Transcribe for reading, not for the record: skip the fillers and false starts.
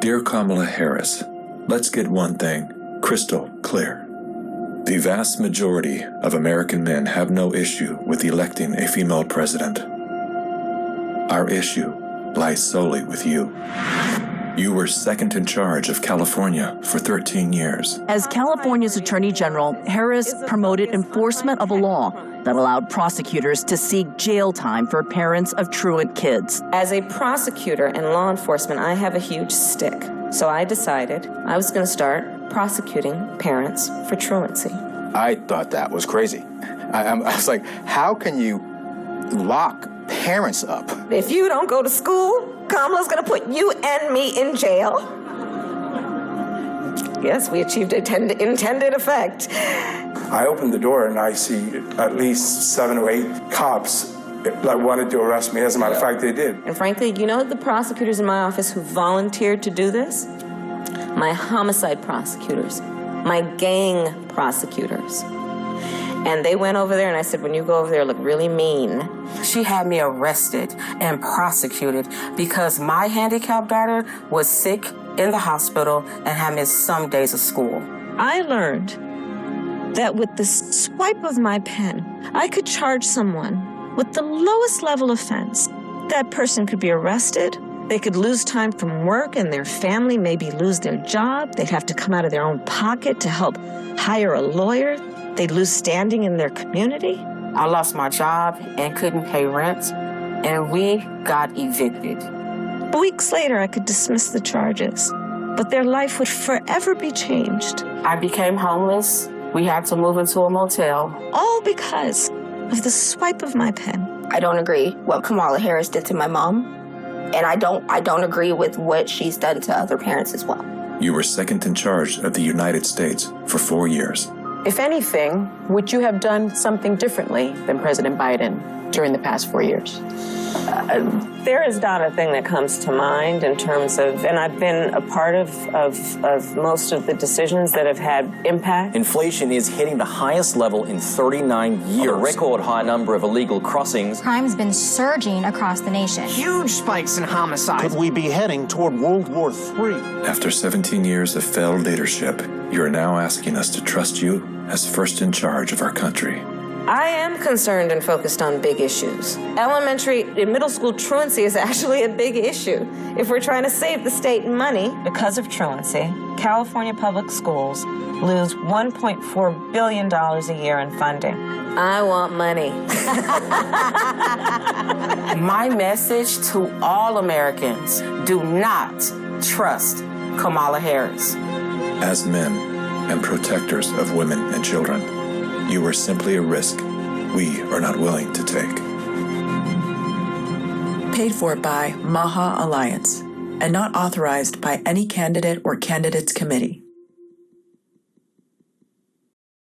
Dear Kamala Harris, let's get one thing crystal clear. The vast majority of American men have no issue with electing a female president. Our issue lies solely with you. You were second in charge of California for 13 years. As California's Attorney General, Harris promoted enforcement of a law that allowed prosecutors to seek jail time for parents of truant kids. As a prosecutor and law enforcement, I have a huge stick. So I decided I was going to start prosecuting parents for truancy. I thought that was crazy. I was like, how can you lock parents up? If you don't go to school, Kamala's going to put you and me in jail. Yes, we achieved intended effect. I opened the door and I see at least 7 or 8 cops that wanted to arrest me. As a matter of fact, they did. And frankly, you know the prosecutors in my office who volunteered to do this? My homicide prosecutors, my gang prosecutors. And they went over there and I said, when you go over there, look really mean. She had me arrested and prosecuted because my handicapped daughter was sick in the hospital and had missed some days of school. I learned that with the swipe of my pen, I could charge someone with the lowest level offense. That person could be arrested. They could lose time from work and their family maybe lose their job. They'd have to come out of their own pocket to help hire a lawyer. They'd lose standing in their community. I lost my job and couldn't pay rent, and we got evicted. Weeks later, I could dismiss the charges, but their life would forever be changed. I became homeless. We had to move into a motel. All because of the swipe of my pen. I don't agree what Kamala Harris did to my mom, and I don't agree with what she's done to other parents as well. You were second in charge of the United States for 4 years. If anything, would you have done something differently than President Biden during the past 4 years? There is not a thing that comes to mind in terms of, and I've been a part of most of the decisions that have had impact. Inflation is hitting the highest level in 39 years. A record high number of illegal crossings. Crime's been surging across the nation. Huge spikes in homicides. Could we be heading toward World War III? After 17 years of failed leadership, you are now asking us to trust you as first in charge of our country. I am concerned and focused on big issues. Elementary and middle school truancy is actually a big issue. If we're trying to save the state money. Because of truancy, California public schools lose $1.4 billion a year in funding. I want money. My message to all Americans, do not trust Kamala Harris. As men and protectors of women and children, you are simply a risk we are not willing to take. Paid for by Maha Alliance and not authorized by any candidate or candidates committee.